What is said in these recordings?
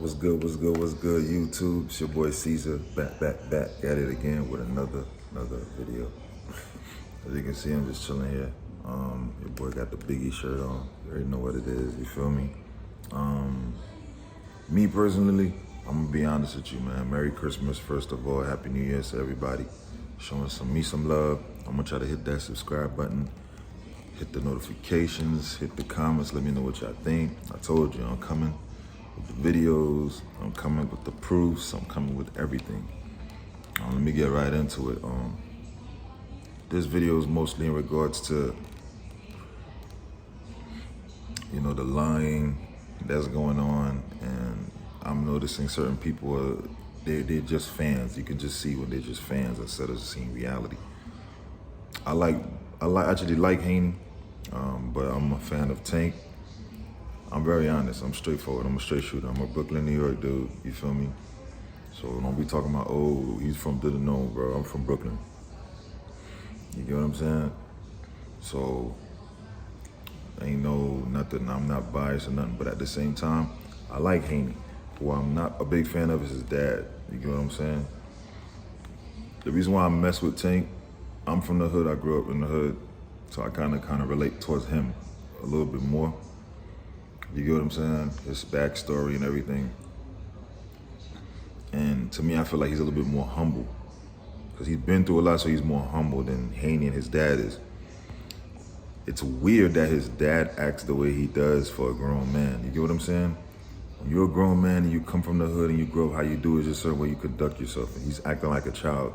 What's good, YouTube? It's your boy Caesar, back at it again with another video. As you can see, I'm just chilling here. Your boy got the Biggie shirt on. You already know what it is, you feel me? Me personally, I'm gonna be honest with you, man. Merry Christmas, first of all. Happy New Year to everybody. Showing some love. I'm gonna try to hit that subscribe button, hit the notifications, hit the comments, let me know what y'all think. I told you, I'm coming with the videos, I'm coming with the proofs, I'm coming with everything. Let me get right into it. This video is mostly in regards to, the lying that's going on, and I'm noticing certain people are, they're just fans. You can just see when they're just fans instead of seeing reality. I actually like Haney, but I'm a fan of Tank. I'm very honest. I'm straightforward. I'm a straight shooter. I'm a Brooklyn, New York dude. You feel me? So don't be talking about, oh, he's from didn't know, bro. I'm from Brooklyn. You get what I'm saying? So ain't no nothing. I'm not biased or nothing. But at the same time, I like Haney. Who I'm not a big fan of is his dad. You get what I'm saying? The reason why I mess with Tank, I'm from the hood. I grew up in the hood, so I kind of relate towards him a little bit more. You get what I'm saying? His backstory and everything. And to me, I feel like he's a little bit more humble because he's been through a lot, so he's more humble than Haney and his dad is. It's weird that his dad acts the way he does for a grown man. You get what I'm saying? When you're a grown man and you come from the hood and you grow up, how you do is just a certain way you conduct yourself. And he's acting like a child.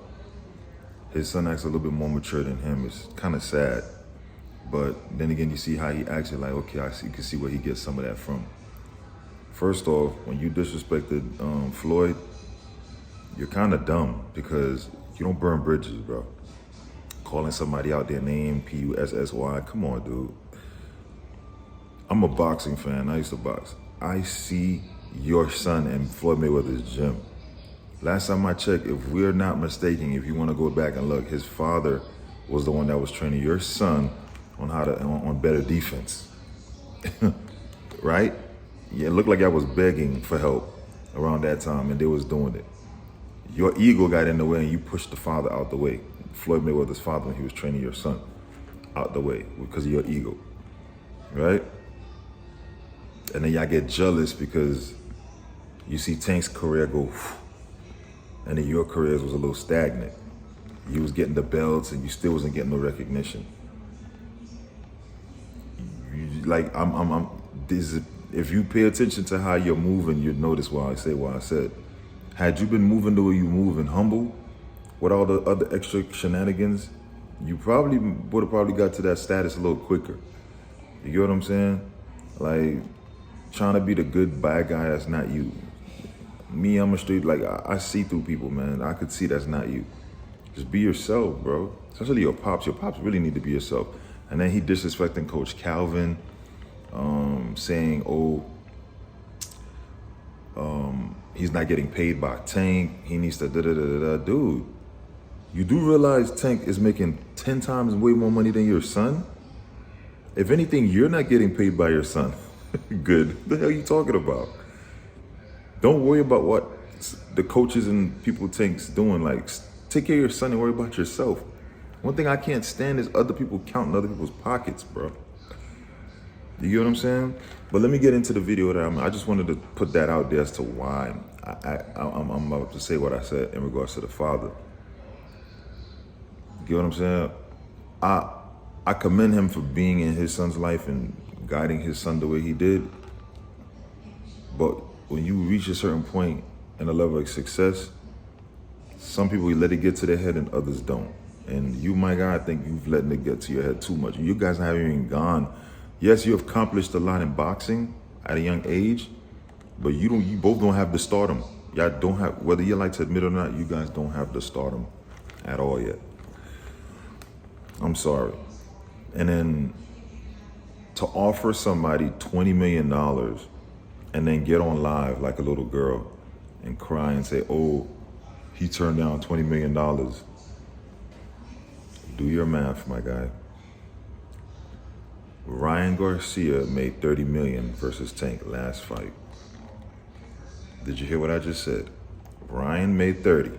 His son acts a little bit more mature than him. It's kind of sad. But then again, you see how he acts, you're like, okay, you can see where he gets some of that from. First off, when you disrespected Floyd, you're kind of dumb because you don't burn bridges, bro. Calling somebody out their name, P-U-S-S-Y, come on, dude. I'm a boxing fan, I used to box. I see your son in Floyd Mayweather's gym. Last time I checked, if we're not mistaken, if you want to go back and look, his father was the one that was training your son on on better defense, right? Yeah, it looked like I was begging for help around that time, and they was doing it. Your ego got in the way, and you pushed the father out the way. Floyd Mayweather's father, when he was training your son, out the way because of your ego, right? And then y'all get jealous because you see Tank's career go, and then your career was a little stagnant. You was getting the belts, and you still wasn't getting no recognition. If you pay attention to how you're moving, you'd notice why I say what I said. Had you been moving the way you move and humble, with all the other extra shenanigans, you would have probably got to that status a little quicker. You get what I'm saying? Like, trying to be the good bad guy, that's not you. Me, I'm a straight, I see through people, man. I could see that's not you. Just be yourself, bro. Especially your pops. Your pops really need to be yourself. And then he disrespecting Coach Calvin, saying, he's not getting paid by Tank. He needs to da-da-da-da-da. Dude, you do realize Tank is making 10 times way more money than your son? If anything, you're not getting paid by your son. Good. What the hell are you talking about? Don't worry about what the coaches and people Tank's doing. Take care of your son and worry about yourself. One thing I can't stand is other people counting other people's pockets, bro. You get what I'm saying? But let me get into the video that I just wanted to put that out there as to why I'm about to say what I said in regards to the father. You get what I'm saying? I commend him for being in his son's life and guiding his son the way he did. But when you reach a certain point in a level of success, some people let it get to their head and others don't. And you, my guy, I think you've letting it get to your head too much. You guys haven't even gone. Yes, you accomplished a lot in boxing at a young age, but you both don't have the stardom. Y'all don't have, whether you like to admit it or not, you guys don't have the stardom at all yet. I'm sorry. And then to offer somebody $20 million and then get on live like a little girl and cry and say, oh, he turned down $20 million. Do your math, my guy. Ryan Garcia made $30 million versus Tank last fight. Did you hear what I just said? Ryan made 30.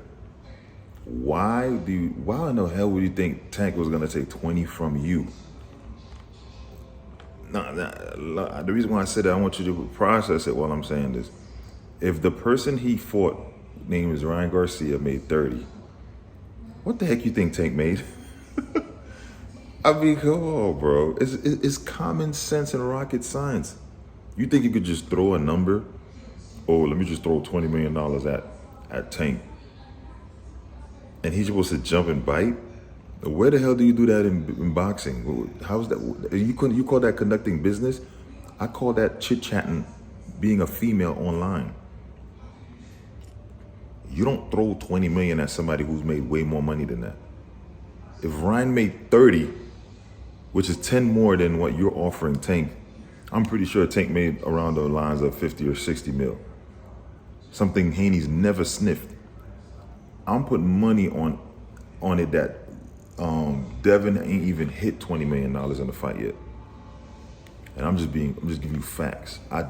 Why in the hell would you think Tank was gonna take 20 from you? The reason why I said that, I want you to process it while I'm saying this. If the person he fought, name is Ryan Garcia, made 30, what the heck you think Tank made? I mean, come on, bro. It's common sense and rocket science. You think you could just throw a number? Oh, let me just throw $20 million at Tank. And he's supposed to jump and bite? Where the hell do you do that in boxing? How's that? You call that conducting business? I call that chit-chatting, being a female online. You don't throw 20 million at somebody who's made way more money than that. If Ryan made 30, which is 10 more than what you're offering Tank, I'm pretty sure Tank made around the lines of 50 or 60 mil. Something Haney's never sniffed. I'm putting money on it that Devin ain't even hit $20 million in the fight yet. And I'm just giving you facts. I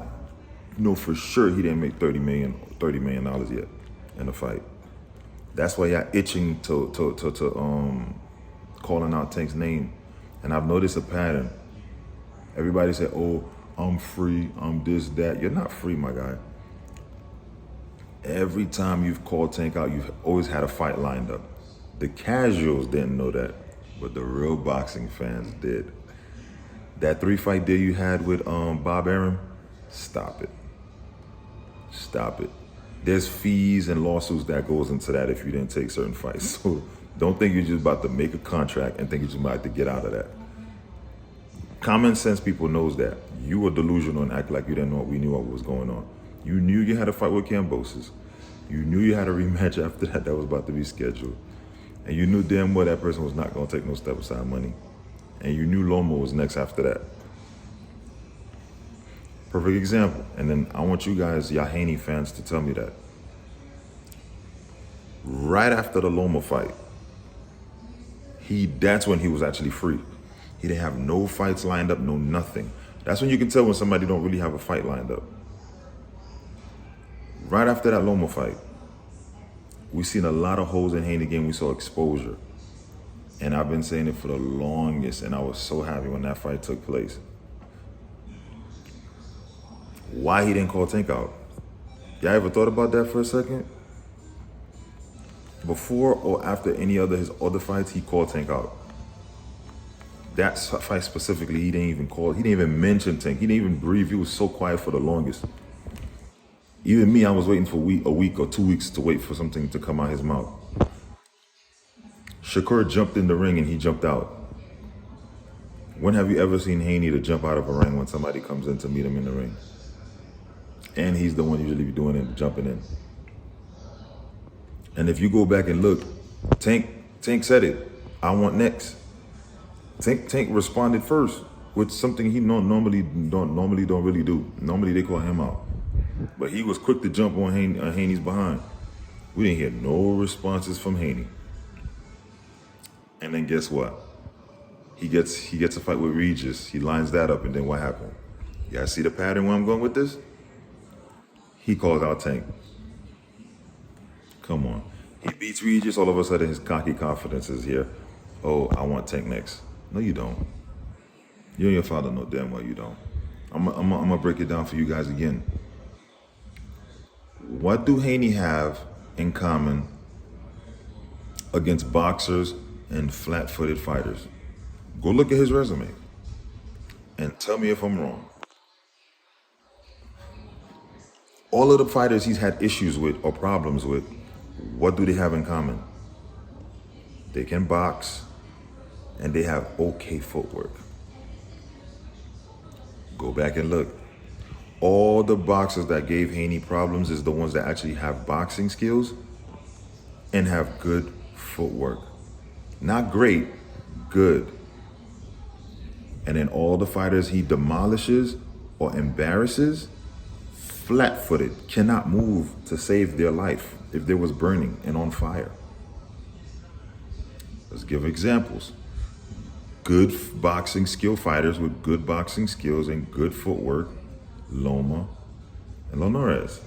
know for sure he didn't make $30 million yet in the fight. That's why y'all itching to calling out Tank's name. And I've noticed a pattern. Everybody said, oh, I'm free, I'm this, that. You're not free, my guy. Every time you've called Tank out, you've always had a fight lined up. The casuals didn't know that, but the real boxing fans did. That 3-fight deal you had with Bob Arum, stop it. Stop it. There's fees and lawsuits that goes into that if you didn't take certain fights. So don't think you're just about to make a contract and think you're just about to get out of that. Common sense people knows that. You were delusional and act like you didn't know we knew what was going on. You knew you had a fight with Kambosos. You knew you had a rematch after that was about to be scheduled. And you knew damn well that person was not going to take no step aside money. And you knew Loma was next after that. Perfect example. And then I want you guys, y'all Haney fans, to tell me that. Right after the Loma fight, that's when he was actually free. He didn't have no fights lined up, no nothing. That's when you can tell when somebody don't really have a fight lined up. Right after that Loma fight, we seen a lot of holes in Haney game. We saw exposure. And I've been saying it for the longest, and I was so happy when that fight took place. Why he didn't call Tank out? Y'all ever thought about that for a second? Before or after any other his other fights, he called Tank out. That fight specifically, he didn't even call. He didn't even mention Tank. He didn't even breathe. He was so quiet for the longest. Even me, I was waiting for a week or 2 weeks to wait for something to come out his mouth. Shakur jumped in the ring and he jumped out. When have you ever seen Haney to jump out of a ring when somebody comes in to meet him in the ring? And he's the one usually doing it, jumping in. And if you go back and look, Tank said it. I want next. Tank responded first with something he normally don't really do. Normally they call him out. But he was quick to jump on Haney's behind. We didn't hear no responses from Haney. And then guess what? He gets a fight with Regis. He lines that up, and then what happened? You guys see the pattern where I'm going with this? He calls out Tank. Come on. He beats Regis, all of a sudden his cocky confidence is here. Oh, I want Tank next. No, you don't. You and your father know damn well you don't. I'm gonna break it down for you guys again. What do Haney have in common against boxers and flat-footed fighters? Go look at his resume and tell me if I'm wrong. All of the fighters he's had issues with or problems with, what do they have in common? They can box and they have okay footwork. Go back and look. All the boxers that gave Haney problems is the ones that actually have boxing skills and have good footwork. Not great, good. And then all the fighters he demolishes or embarrasses, flat-footed, cannot move to save their life if they was burning and on fire. Let's give examples. Good boxing skill fighters with good boxing skills and good footwork, Loma and Linares.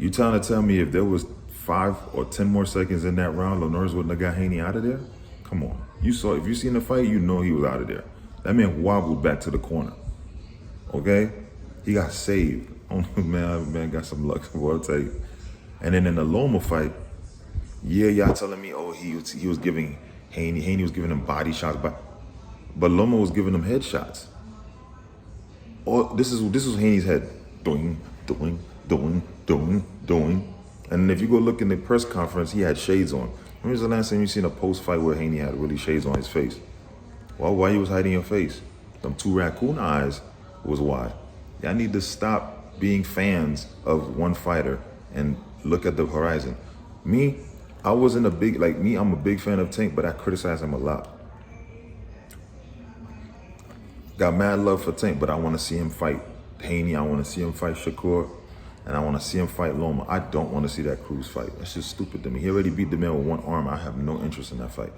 You trying to tell me if there was 5 or 10 more seconds in that round, Lenore's wouldn't have got Haney out of there? Come on. You saw, if you seen the fight, you know he was out of there. That man wobbled back to the corner. Okay? He got saved. Oh, man got some luck, boy, I'll tell you. And then in the Loma fight, yeah, y'all telling me, oh, he was giving Haney was giving him body shots, but Loma was giving him headshots. Oh, this was Haney's head. Doing. And if you go look in the press conference, he had shades on. When was the last time you seen a post fight where Haney had really shades on his face? Well, why you was hiding your face? Them 2 raccoon eyes was why. Y'all need to stop being fans of one fighter and look at the horizon. Me, I wasn't a big, I'm a big fan of Tank, but I criticize him a lot. Got mad love for Tank, but I want to see him fight Haney. I want to see him fight Shakur. And I want to see him fight Loma. I don't want to see that Cruz fight. That's just stupid to me. He already beat the man with one arm. I have no interest in that fight.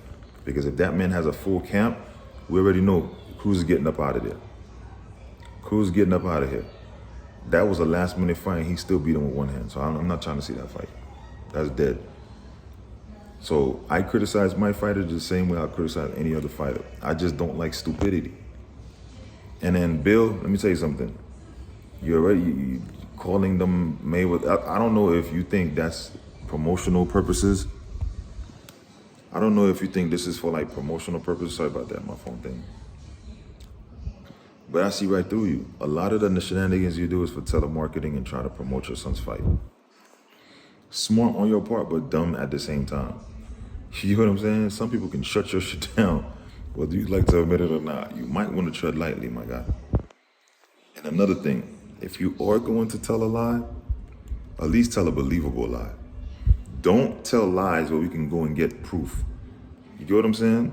Because if that man has a full camp, we already know Cruz is getting up out of there. Cruz is getting up out of here. That was a last minute fight and he still beat him with one hand. So I'm not trying to see that fight. That's dead. So I criticize my fighter the same way I criticize any other fighter. I just don't like stupidity. And then Bill, let me tell you something. You're already calling them Mayweather. I don't know if you think that's promotional purposes. I don't know if you think this is for like promotional purposes. Sorry about that, my phone thing. But I see right through you. A lot of the shenanigans you do is for telemarketing and try to promote your son's fight. Smart on your part, but dumb at the same time. You know what I'm saying? Some people can shut your shit down, whether you like to admit it or not. You might want to tread lightly, my guy. And another thing, if you are going to tell a lie, at least tell a believable lie. Don't tell lies where we can go and get proof. You get what I'm saying?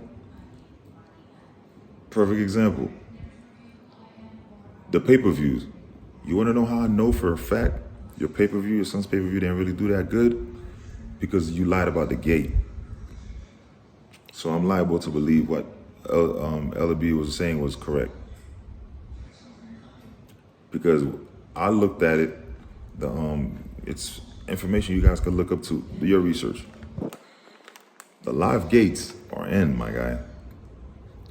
Perfect example. The pay-per-views. You want to know how I know for a fact your pay-per-view, your son's pay-per-view didn't really do that good? Because you lied about the gate. So I'm liable to believe what LB was saying was correct. Because I looked at it, it's information you guys can look up to, do your research. The live gates are in, my guy.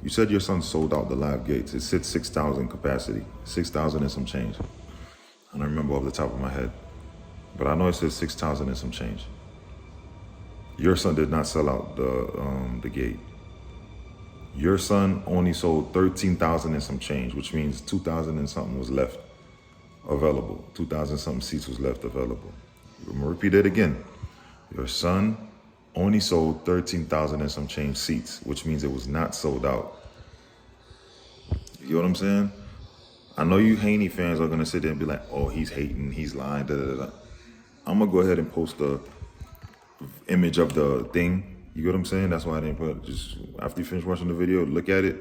You said your son sold out the live gates. It said 6,000 capacity, 6,000 and some change. I don't remember off the top of my head, but I know it says 6,000 and some change. Your son did not sell out the gate. Your son only sold 13,000 and some change, which means 2,000 and something was left available. 2,000 something seats was left available. I'm gonna repeat it again. Your son only sold 13,000 and some change seats, which means it was not sold out. You know what I'm saying? I know you Haney fans are gonna sit there and be like, oh, he's hating, he's lying, da da da. I'm gonna go ahead and post the image of the thing. You get what I'm saying? That's why I didn't put it. Just after you finish watching the video, look at it,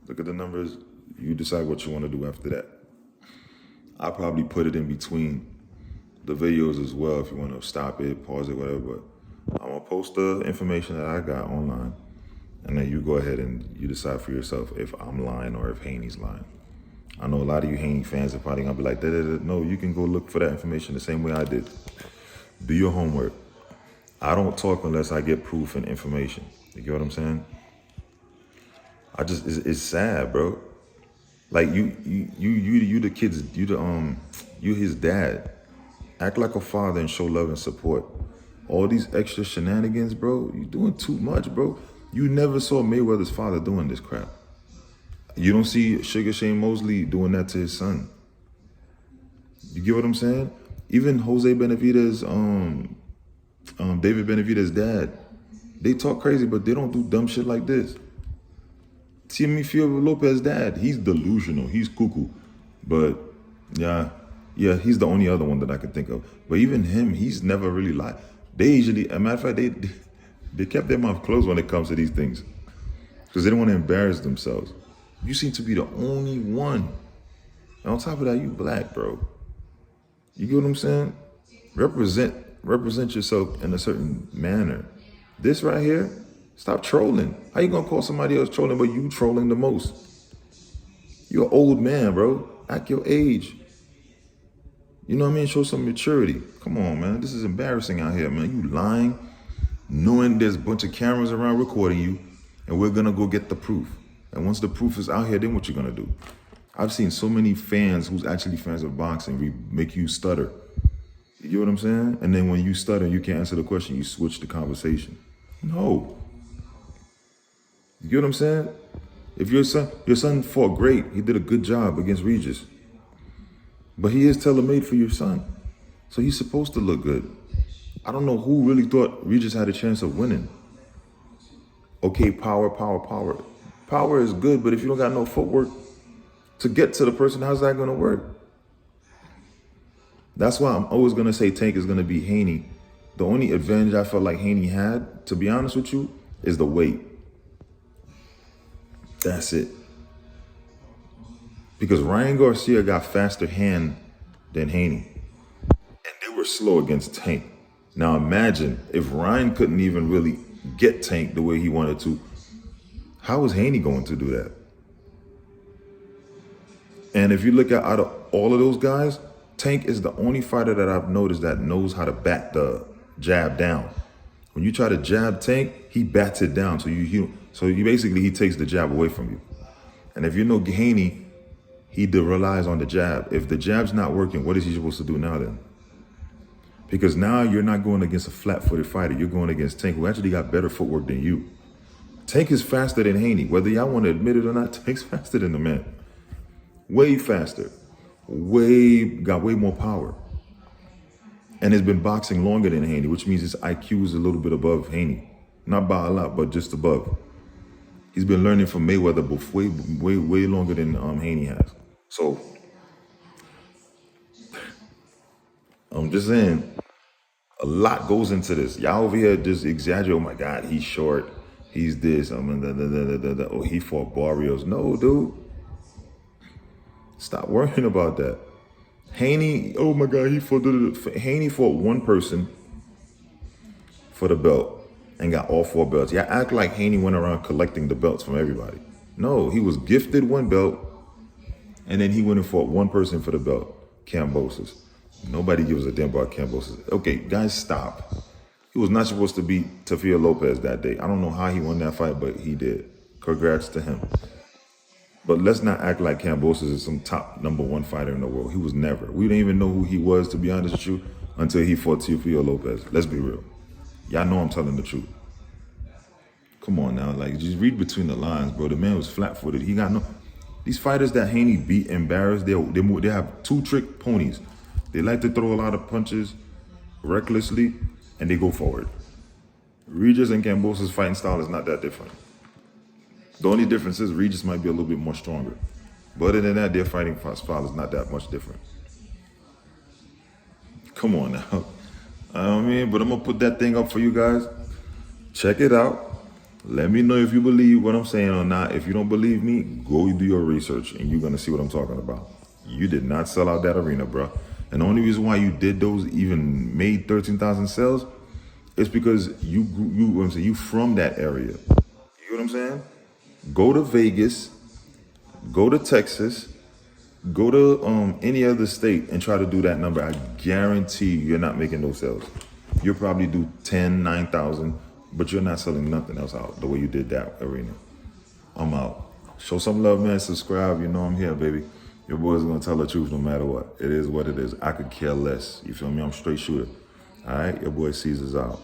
look at the numbers, you decide what you want to do after that. I'll probably put it in between the videos as well if you want to stop it, pause it, whatever. But I'm going to post the information that I got online, and then you go ahead and you decide for yourself if I'm lying or if Haney's lying. I know a lot of you Haney fans are probably going to be like, no, you can go look for that information the same way I did. Do your homework. I don't talk unless I get proof and information. You get what I'm saying? It's sad, bro. Like you the kids, you his dad. Act like a father and show love and support. All these extra shenanigans, bro, you doing too much, bro. You never saw Mayweather's father doing this crap. You don't see Sugar Shane Mosley doing that to his son. You get what I'm saying? Even Jose Benavidez, David Benavidez's dad, they talk crazy, but they don't do dumb shit like this. Teofimo Lopez's dad, he's delusional, he's cuckoo. But yeah, he's the only other one that I can think of. But even him, he's never really lied. They usually, as a matter of fact, they kept their mouth closed when it comes to these things. Because they don't want to embarrass themselves. You seem to be the only one. And on top of that, you black, bro. You get what I'm saying? Represent yourself in a certain manner. This right here, stop trolling. How you gonna call somebody else trolling, but you trolling the most? You're an old man, bro. Act your age. You know what I mean? Show some maturity. Come on, man. This is embarrassing out here, man. You lying, knowing there's a bunch of cameras around recording you, and we're gonna go get the proof. And once the proof is out here, then what you gonna do? I've seen so many fans who's actually fans of boxing make you stutter. You know what I'm saying? And then when you stutter, you can't answer the question, you switch the conversation. No. You get what I'm saying? If your son fought great, he did a good job against Regis. But he is tailor-made for your son. So he's supposed to look good. I don't know who really thought Regis had a chance of winning. Okay, power. Power is good, but if you don't got no footwork to get to the person, how's that gonna work? That's why I'm always gonna say Tank is gonna be Haney. The only advantage I felt like Haney had, to be honest with you, is the weight. That's it. Because Ryan Garcia got faster hand than Haney. And they were slow against Tank. Now imagine if Ryan couldn't even really get Tank the way he wanted to, how was Haney going to do that? And if you look at out of all of those guys, Tank is the only fighter that I've noticed that knows how to bat the jab down. When you try to jab Tank, he bats it down. So you basically, he takes the jab away from you. And if you know Haney, he relies on the jab. If the jab's not working, what is he supposed to do now then? Because now you're not going against a flat-footed fighter. You're going against Tank, who actually got better footwork than you. Tank is faster than Haney. Whether y'all want to admit it or not, Tank's faster than the man. Way faster. Got way more power. And has been boxing longer than Haney, which means his IQ is a little bit above Haney. Not by a lot, but just above. He's been learning from Mayweather way longer than Haney has. So, I'm just saying, a lot goes into this. Y'all over here just exaggerate. Oh my God, he's short. He's this. Oh, he fought Barrios. No, dude. Stop worrying about that. Haney, oh my God, Haney fought one person for the belt and got all 4 belts. Yeah, act like Haney went around collecting the belts from everybody. No, he was gifted 1 belt, and then he went and fought one person for the belt, Kambosos. Nobody gives a damn about Kambosos. Okay, guys, stop. He was not supposed to beat Teofimo Lopez that day. I don't know how he won that fight, but he did. Congrats to him. But let's not act like Kambosos is some top #1 fighter in the world. He was never. We didn't even know who he was, to be honest with you, until he fought Teofimo Lopez. Let's be real. Y'all know I'm telling the truth. Come on now, like, just read between the lines, bro. The man was flat-footed. He got no... These fighters that Haney beat, embarrassed, they have 2-trick ponies. They like to throw a lot of punches recklessly, and they go forward. Regis and Kambosos' fighting style is not that different. The only difference is Regis might be a little bit more stronger. But other than that, their fighting style is not that much different. Come on now. I know what I mean? But I'm going to put that thing up for you guys. Check it out. Let me know if you believe what I'm saying or not. If you don't believe me, go do your research and you're going to see what I'm talking about. You did not sell out that arena, bro. And the only reason why you did those, even made 13,000 sales, is because you from that area. You know what I'm saying? Go to Vegas, go to Texas, go to any other state and try to do that number. I guarantee you're not making those sales. You'll probably do 10, 9,000, but you're not selling nothing else out the way you did that arena. I'm out. Show some love, man. Subscribe. You know I'm here, baby. Your boy's gonna tell the truth no matter what. It is what it is. I could care less. You feel me? I'm a straight shooter. All right? Your boy Caesar's out.